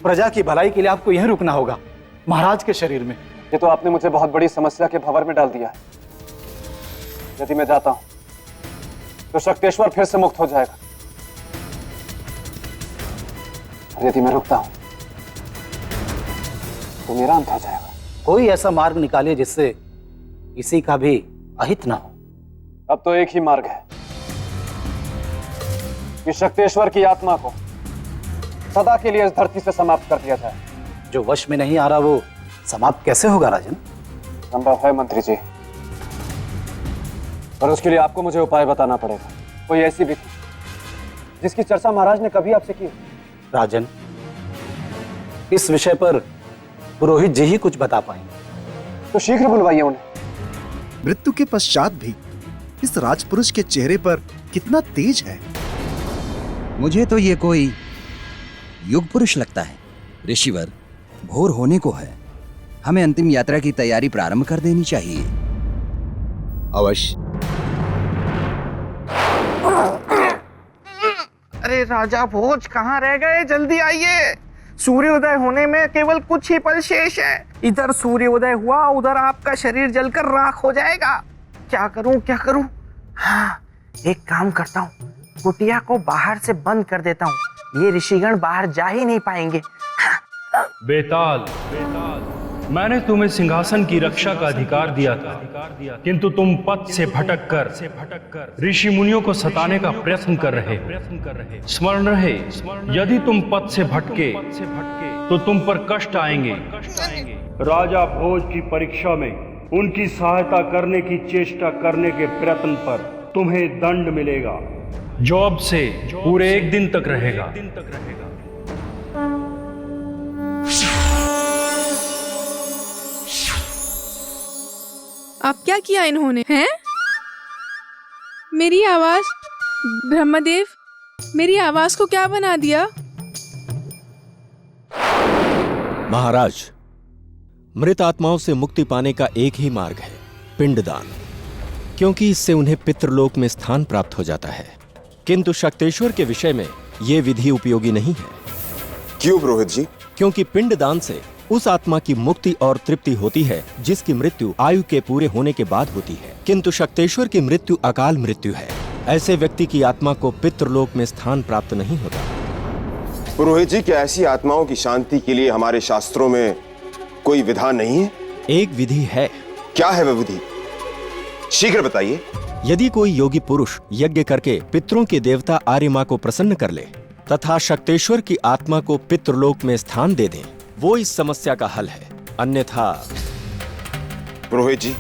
प्रजा की भलाई के लिए आपको यहीं रुकना होगा, महाराज के शरीर में। ये तो आपने मुझे बहुत बड़ी समस्या के भंवर में डाल दिया है। यदि मैं जाता हूं तो शक्तेश्वर फिर से मुक्त हो जाएगा, और यदि मैं रुकता हूं तो मेरा अंत हो जाएगा। कोई ऐसा मार्ग निकालिए जिससे किसी का भी अहित ना हो। अब तो एक ही मार्ग है कि शक्तेश्वर की आत्मा को सदा के लिए इस धरती से समाप्त कर दिया जाए। जो वश में नहीं आ रहा वो समाप्त कैसे होगा राजन? संभव है मंत्री जी, पर उसके लिए आपको मुझे उपाय बताना पड़ेगा। कोई ऐसी विधि जिसकी चर्चा महाराज ने कभी आपसे की। राजन, इस विषय पर पुरोहित जी ही कुछ बता पाएंगे। तो शीघ्र बुलवाइए उन्हें। मृत्यु के पश्चात भी इस राजपुरुष के चेहरे पर कितना तेज है। मुझे तो ये कोई युग पुरुष लगता है। ऋषिवर, भोर होने को है, हमें अंतिम यात्रा की तैयारी प्रारंभ कर देनी चाहिए। अवश्य। अरे राजा भोज, कहाँ रह गए? जल्दी आइए, सूर्योदय होने में केवल कुछ ही पल शेष है। इधर सूर्योदय हुआ, उधर आपका शरीर जलकर राख हो जाएगा। क्या करूं क्या करूं? हाँ, एक काम करता हूँ, कुटिया को बाहर से बंद कर देता हूँ, ये ऋषिगण बाहर जा ही नहीं पाएंगे। बेताल, मैंने तुम्हें सिंहासन की रक्षा का अधिकार दिया था, किंतु तुम पथ से भटककर ऋषि मुनियों को सताने का प्रयत्न कर रहे। स्मरण रहे, यदि तुम पथ से भटके तो तुम पर कष्ट आएंगे। राजा भोज की परीक्षा में उनकी सहायता करने की चेष्टा करने के प्रयत्न पर तुम्हें दंड मिलेगा, जो अब से पूरे एक दिन तक रहेगा। अब क्या किया इन्होंने? हैं? मेरी आवाज, ब्रह्मदेव, मेरी आवाज को क्या बना दिया? महाराज, मृत आत्माओं से मुक्ति पाने का एक ही मार्ग है, पिंडदान, क्योंकि इससे उन्हें पितृलोक में स्थान प्राप्त हो जाता है। किंतु शक्तेश्वर के विषय में यह विधि उपयोगी नहीं है। क्यों पुरोहित जी? क्योंकि पिंडदान से उस आत्मा की मुक्ति और तृप्ति होती है जिसकी मृत्यु आयु के पूरे होने के बाद होती है, किंतु शक्तेश्वर की मृत्यु अकाल मृत्यु है। ऐसे व्यक्ति की आत्मा को पितृलोक में स्थान प्राप्त नहीं होता। पुरोहित जी, क्या ऐसी आत्माओं की शांति के लिए हमारे शास्त्रों में कोई विधान नहीं है? एक विधि है। क्या है वह विधि? शीघ्र बताइए। यदि कोई योगी पुरुष यज्ञ करके पितरों के देवता आर्यमा को प्रसन्न कर ले तथा शक्तेश्वर की आत्मा को पितृलोक में स्थान दे दें, वो इस समस्या का हल है। अन्यथा पुरोहित जी,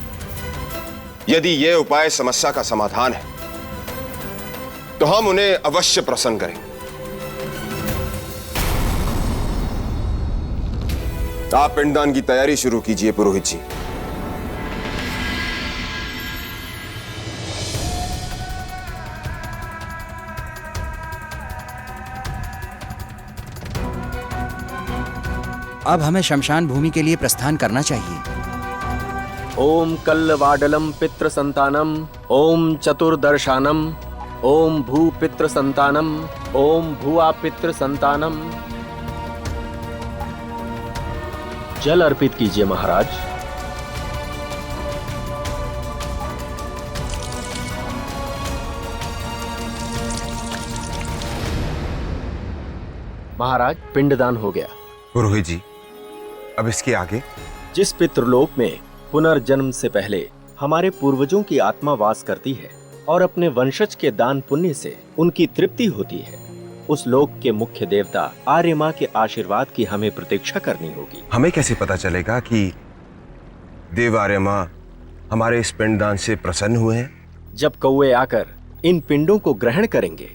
यदि यह उपाय समस्या का समाधान है तो हम उन्हें अवश्य प्रसन्न करेंगे। आप पिंडदान की तैयारी शुरू कीजिए पुरोहित जी। अब हमें शमशान भूमि के लिए प्रस्थान करना चाहिए। ओम कल्लवाडलम पितृ संतानम, ओम चतुर्दर्शानम, ओम भू पितृ संतानम, ओम भुआ पितृ संतानम। जल अर्पित कीजिए महाराज। महाराज, पिंडदान हो गया। पुरोहित जी, अब इसके आगे? जिस पितृलोक में पुनर्जन्म से पहले हमारे पूर्वजों की आत्मा वास करती है और अपने वंशज के दान पुण्य से उनकी तृप्ति होती है, उस लोक के मुख्य देवता आर्यमा के आशीर्वाद की हमें प्रतीक्षा करनी होगी। हमें कैसे पता चलेगा कि देव आर्यमा हमारे इस पिंडदान से प्रसन्न हुए हैं? जब कौवे आकर इन पिंडों को ग्रहण करेंगे,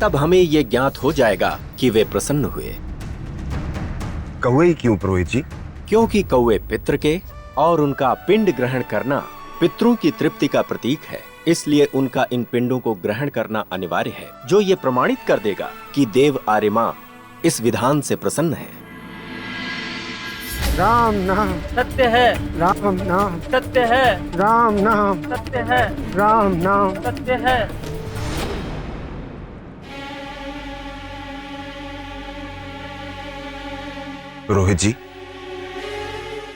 तब हमें ये ज्ञात हो जाएगा कि वे प्रसन्न हुए। कौवे ही क्यों पुरोहित जी? क्योंकि कौवे पितृ के और उनका पिंड ग्रहण करना पितरों की तृप्ति का प्रतीक है, इसलिए उनका इन पिंडों को ग्रहण करना अनिवार्य है, जो ये प्रमाणित कर देगा कि देव आर्यमा इस विधान से प्रसन्न है। राम नाम सत्य है, राम नाम सत्य है, राम नाम सत्य है, राम नाम सत्य है। रोहित जी,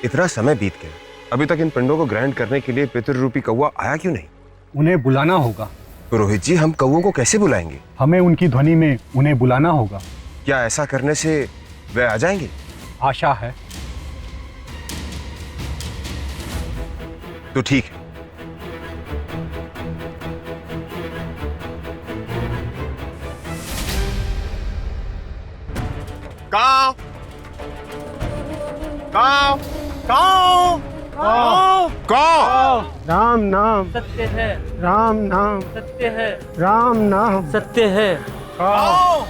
इतना समय बीत गया, अभी तक इन पिंडों को ग्राइंड करने के लिए पितृरूपी कौवा आया क्यों नहीं? उन्हें बुलाना होगा। रोहित जी, हम कौवों को कैसे बुलाएंगे? हमें उनकी ध्वनि में उन्हें बुलाना होगा। क्या ऐसा करने से वे आ जाएंगे? आशा है। तो ठीक है। काव काव काव काव काव। राम नाम सत्य है, राम नाम सत्य है, राम नाम सत्य है। काव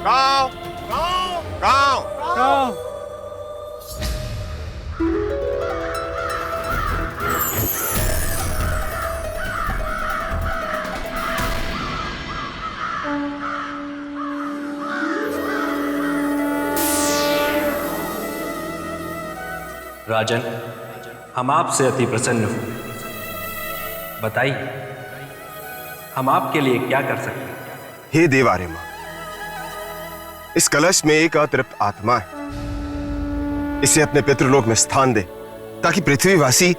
काव काव काव। राजन, हम आपसे अति प्रसन्न हुए। बताइए, हम आपके लिए क्या कर सकते हैं? हे देवार्यमा, इस कलश में एक अतृप्त आत्मा है। इसे अपने पितृलोक में स्थान दे ताकि पृथ्वीवासी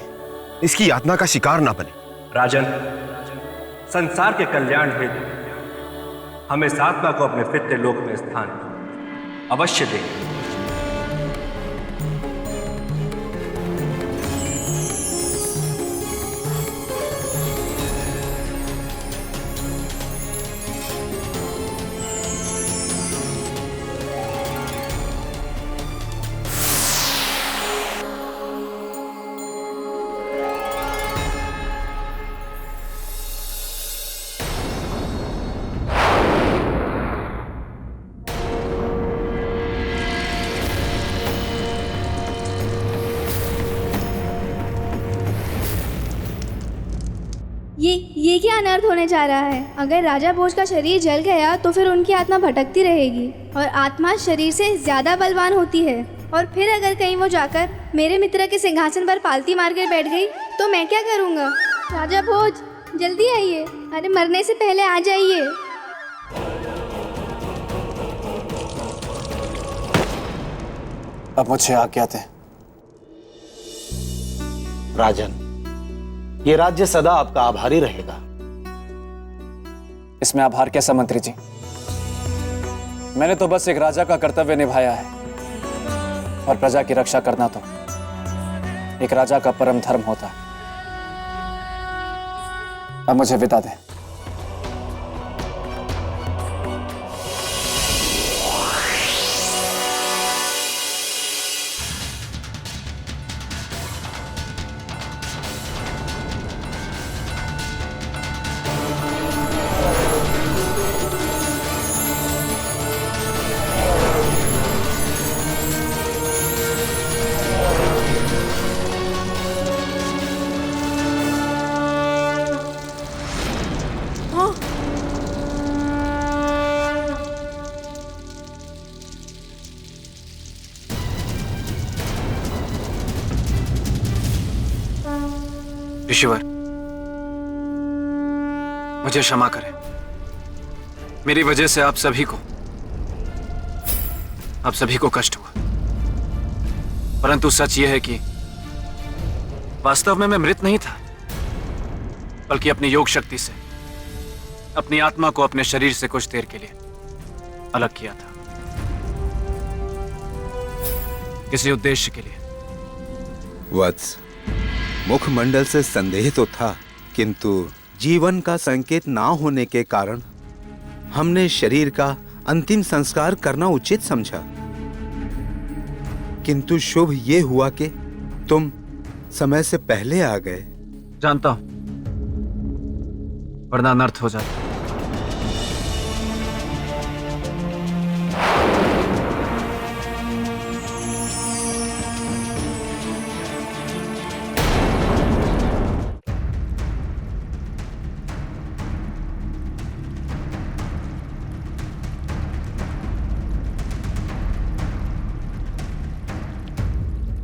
इसकी यातना का शिकार ना बने। राजन, संसार के कल्याण हेतु हम इस आत्मा को अपने पितृलोक में स्थान अवश्य दें। ये क्या अनर्थ होने जा रहा है? अगर राजा भोज का शरीर जल गया तो फिर उनकी आत्मा भटकती रहेगी और आत्मा शरीर से ज्यादा बलवान होती है। और फिर अगर कहीं वो जाकर मेरे मित्र के सिंहासन पर पालती मार कर बैठ गई तो मैं क्या करूँगा? राजा भोज, जल्दी आइए, अरे मरने से पहले आ जाइए। अब मुझे आज्ञा दें। राजन, ये राज्य सदा आपका आभारी रहेगा। इसमें आभार कैसा मंत्री जी? मैंने तो बस एक राजा का कर्तव्य निभाया है और प्रजा की रक्षा करना तो एक राजा का परम धर्म होता है। अब मुझे विदा दें। ऋषिवर, मुझे क्षमा करें। मेरी वजह से आप सभी को कष्ट हुआ। परंतु सच यह है कि वास्तव में मैं मृत नहीं था, बल्कि अपनी योग शक्ति से अपनी आत्मा को अपने शरीर से कुछ देर के लिए अलग किया था, किसी उद्देश्य के लिए। वत्स, मुखमंडल से संदेह तो था, किंतु जीवन का संकेत ना होने के कारण हमने शरीर का अंतिम संस्कार करना उचित समझा। किंतु शुभ ये हुआ कि तुम समय से पहले आ गए। जानता हूं, वरना अनर्थ हो जाता।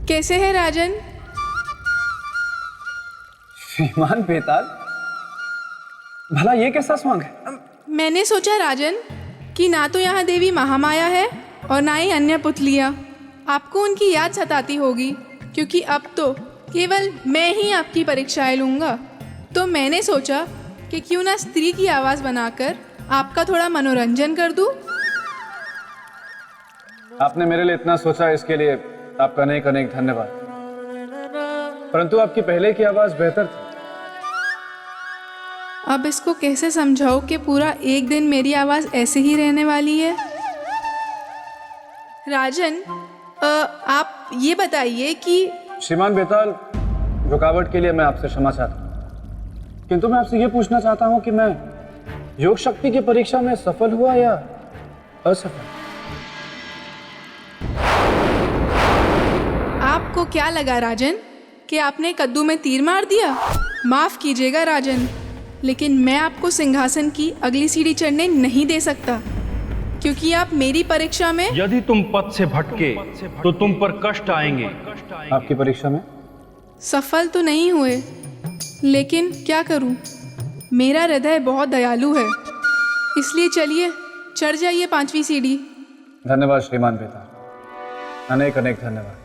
कैसे है राजन? श्रीमान बेताल, भला ये कैसा स्वांग है? मैंने सोचा राजन कि ना तो यहाँ देवी महामाया है और ना ही अन्य पुतलियाँ। आपको उनकी याद सताती होगी क्योंकि अब तो केवल मैं ही आपकी परीक्षाएं लूँगा। तो मैंने सोचा कि क्यों ना स्त्री की आवाज़ बनाकर आपका थोड़ा मनोरंजन कर दूँ। आपने मेरे लिए इतना सोचा, इसके लिए आपका अनेक अनेक धन्यवाद। परंतु आपकी पहले की आवाज़ बेहतर थी। अब इसको कैसे समझाओ कि पूरा एक दिन मेरी आवाज़ ऐसे ही रहने वाली है। राजन, आप ये बताइए कि श्रीमान बेताल, रुकावट के लिए मैं आपसे क्षमा चाहता हूँ, किंतु मैं आपसे ये पूछना चाहता हूँ कि मैं योग शक्ति की परीक्षा में सफल हुआ या असफल? आपको क्या लगा राजन कि आपने कद्दू में तीर मार दिया? माफ कीजिएगा राजन, लेकिन मैं आपको सिंहासन की अगली सीढ़ी चढ़ने नहीं दे सकता क्योंकि आप मेरी परीक्षा में यदि तुम पद से भटके तो तुम पर कष्ट आएंगे। आपकी परीक्षा में सफल तो नहीं हुए, लेकिन क्या करूं, मेरा हृदय बहुत दयालु है। इसलिए चलिए चढ़ जाइए 5वीं सीढ़ी। धन्यवाद श्रीमान बेताल, अनेक अनेक धन्यवाद।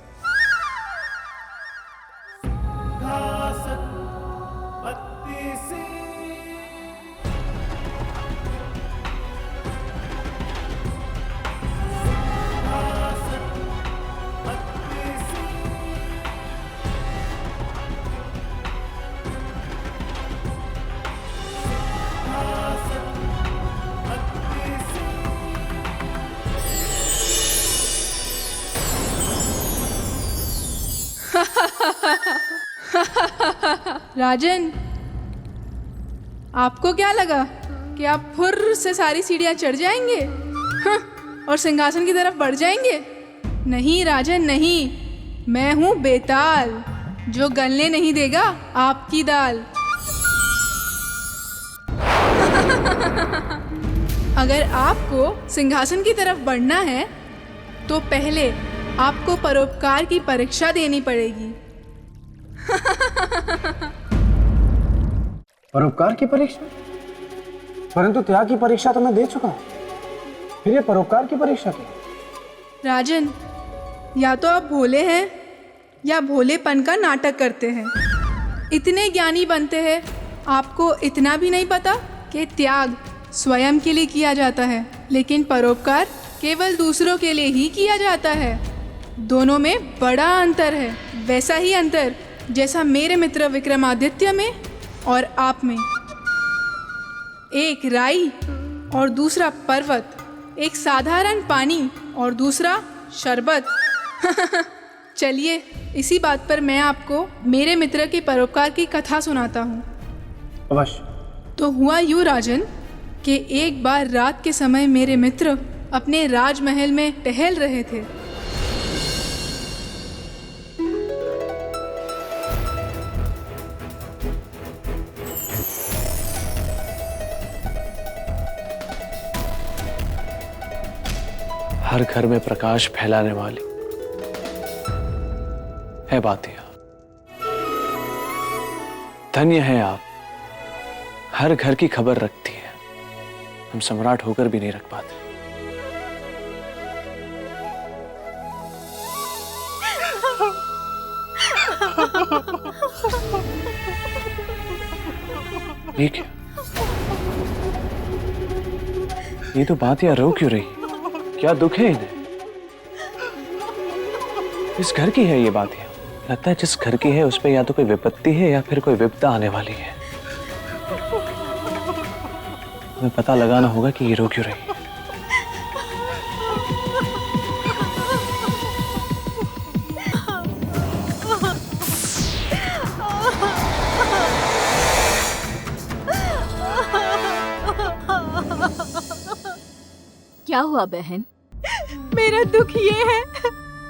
राजन, आपको क्या लगा कि आप फुर्र से सारी सीढ़ियां चढ़ जाएंगे और सिंहासन की तरफ बढ़ जाएंगे? नहीं राजन नहीं, मैं हूं बेताल जो गलने नहीं देगा आपकी दाल। अगर आपको सिंहासन की तरफ बढ़ना है तो पहले आपको परोपकार की परीक्षा देनी पड़ेगी। परोपकार की परीक्षा? परंतु त्याग की परीक्षा तो मैं दे चुका हूं, फिर ये परोपकार की परीक्षा क्या? राजन, या तो आप भोले हैं या भोलेपन का नाटक करते हैं। इतने ज्ञानी बनते हैं, आपको इतना भी नहीं पता कि त्याग स्वयं के लिए किया जाता है, लेकिन परोपकार केवल दूसरों के लिए ही किया जाता है। दोनों में बड़ा अंतर है, वैसा ही अंतर जैसा मेरे मित्र विक्रमादित्य में और आप में। एक राई और दूसरा पर्वत, एक साधारण पानी और दूसरा शरबत। चलिए इसी बात पर मैं आपको मेरे मित्र के परोपकार की कथा सुनाता हूँ। अवश्य। तो हुआ यूँ राजन कि एक बार रात के समय मेरे मित्र अपने राजमहल में टहल रहे थे। हर घर में प्रकाश फैलाने वाली है बातिया। धन्य है आप, हर घर की खबर रखती है। हम सम्राट होकर भी नहीं रख पाते। ठीक है, ये तो बातिया रो क्यों रही? क्या दुख है इन्हें? इस घर की है ये बातिया। लगता है जिस घर की है उस पे या तो कोई विपत्ति है या फिर कोई विपदा आने वाली है। हमें पता लगाना होगा कि ये रो क्यों रही है। क्या हुआ बहन? मेरा दुख ये है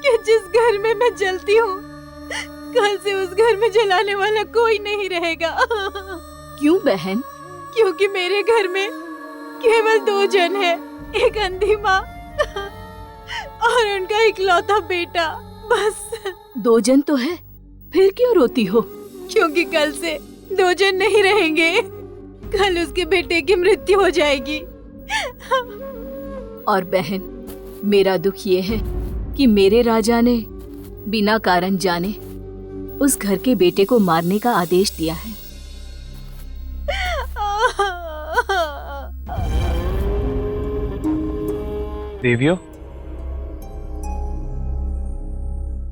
कि जिस घर में मैं जलती हूँ, कल से उस घर में जलाने वाला कोई नहीं रहेगा। क्यों बहन? क्योंकि मेरे घर में केवल 2 जन हैं, एक अंधी माँ और उनका इकलौता बेटा, बस। 2 जन तो है, फिर क्यों रोती हो? क्योंकि कल से 2 जन नहीं रहेंगे, कल उसके बेटे की मृत्यु हो जाएगी। और बहन, मेरा दुख ये है कि मेरे राजा ने बिना कारण जाने उस घर के बेटे को मारने का आदेश दिया है। देवियों,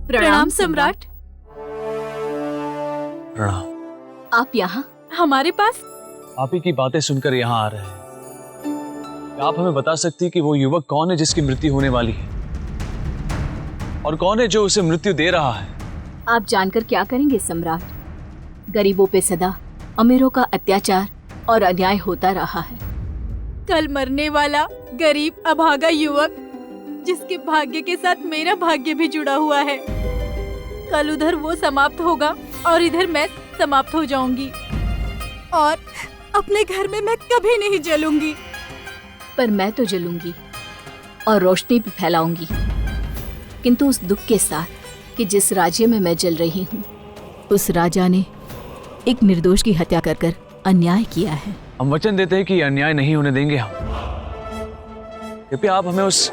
प्रणाम सम्राट। प्रणाम। आप यहाँ हमारे पास? आप ही की बातें सुनकर यहाँ आ रहे हैं। क्या आप हमें बता सकती कि वो युवक कौन है जिसकी मृत्यु होने वाली है, और कौन है जो उसे मृत्यु दे रहा है? आप जानकर क्या करेंगे सम्राट? गरीबों पे सदा अमीरों का अत्याचार और अन्याय होता रहा है। कल मरने वाला गरीब अभागा युवक जिसके भाग्य के साथ मेरा भाग्य भी जुड़ा हुआ है, कल उधर वो समाप्त होगा और इधर मैं समाप्त हो जाऊंगी, और अपने घर में मैं कभी नहीं जलूंगी। पर मैं तो जलूंगी और रोशनी भी फैलाऊंगी, किंतु उस दुख के साथ कि जिस राज्य में मैं जल रही हूँ, उस राजा ने एक निर्दोष की हत्या कर कर अन्याय किया है। हम वचन देते हैं कि अन्याय नहीं होने देंगे हम। कृपया आप हमें उस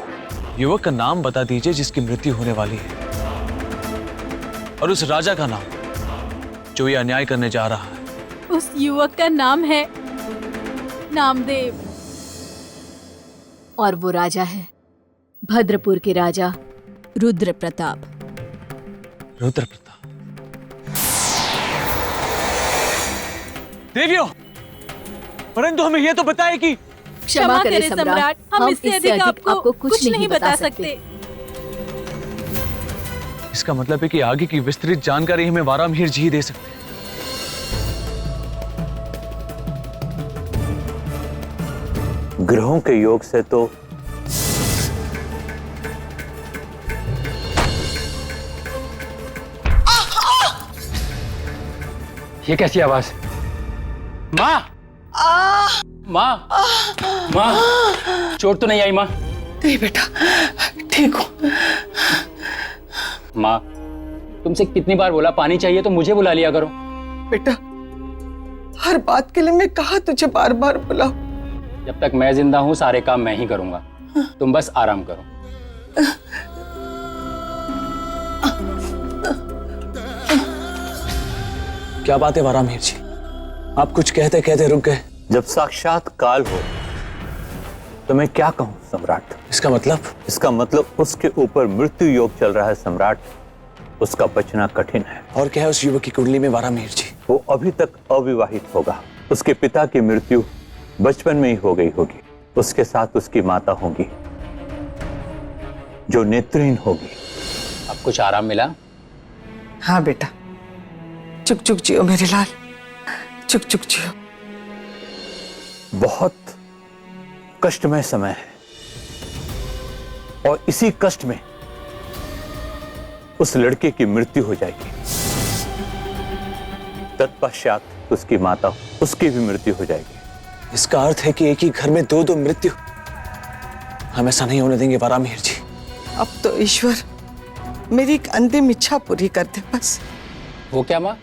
युवक का नाम बता दीजिए जिसकी मृत्यु होने वाली है, और उस राजा का नाम जो ये अन्याय करने जा रहा है। उस युवक का नाम है नामदेव, और वो राजा है भद्रपुर के राजा रुद्र प्रताप। रुद्र प्रताप। देवियों, परंतु हमें यह तो बताए कि क्षमा करें सम्राट, हम इससे अधिक आपको कुछ नहीं बता सकते। इसका मतलब है कि आगे की विस्तृत जानकारी हमें वारामिहिर जी ही दे सकते हैं। ग्रहों के योग से तो ये कैसी आवाज? माँ, माँ, माँ, चोट तो नहीं आई माँ? नहीं बेटा, ठीक हो। माँ, तुमसे कितनी बार बोला पानी चाहिए तो मुझे बुला लिया करो। बेटा, हर बात के लिए मैं कहा तुझे बार बार बुलाऊं? जब तक मैं जिंदा हूँ सारे काम मैं ही करूंगा, तुम बस आराम करो। क्या बात है वारामिहिर जी, आप कुछ कहते कहते रुक गए। जब साक्षात काल हो तो मैं क्या कहूं सम्राट? इसका मतलब? इसका मतलब उसके ऊपर मृत्यु योग चल रहा है सम्राट, उसका बचना कठिन है। और क्या है उस युवक की कुंडली में वारामिहिर जी? वो अभी तक अविवाहित होगा। उसके पिता की मृत्यु बचपन में ही हो गई होगी। उसके साथ उसकी माता होगी जो नेत्रहीन होगी। अब कुछ आराम मिला? हाँ बेटा, चुक चुक जियो मेरे लाल, चुक चुक जियो। बहुत कष्टमय समय है, और इसी कष्ट में उस लड़के की मृत्यु हो जाएगी। तत्पश्चात उसकी माता, उसकी भी मृत्यु हो जाएगी। इसका अर्थ है कि एक ही घर में दो दो मृत्यु। हम ऐसा नहीं होने देंगे वारामिहिर जी। अब तो ईश्वर मेरी एक अंतिम इच्छा पूरी कर दे बस। वो क्या माँ?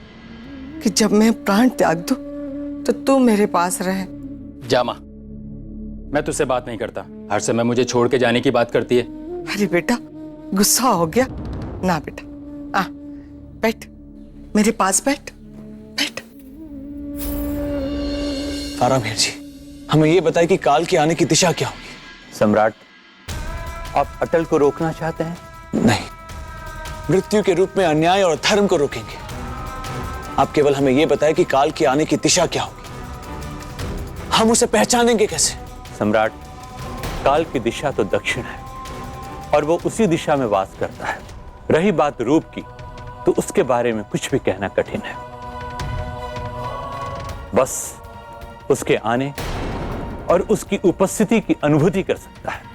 कि जब मैं प्राण त्याग दूं तो तू मेरे पास रहे। जा माँ, मैं तुझसे बात नहीं करता। हर समय मुझे छोड़ के जाने की बात करती है। अरे बेटा, गुस्सा हो गया ना बेटा? आ बैठ, मेरे पास बैठ, बैठ। वारामिहिर जी, हमें ये बताइए कि काल के आने की दिशा क्या होगी? सम्राट, आप अटल को रोकना चाहते हैं? नहीं, मृत्यु के रूप में अन्याय और धर्म को रोकेंगे। आप केवल हमें यह बताएं कि काल के आने की दिशा क्या होगी, हम उसे पहचानेंगे कैसे? सम्राट, काल की दिशा तो दक्षिण है, और वो उसी दिशा में वास करता है। रही बात रूप की, तो उसके बारे में कुछ भी कहना कठिन है। बस उसके आने और उसकी उपस्थिति की अनुभूति कर सकता है।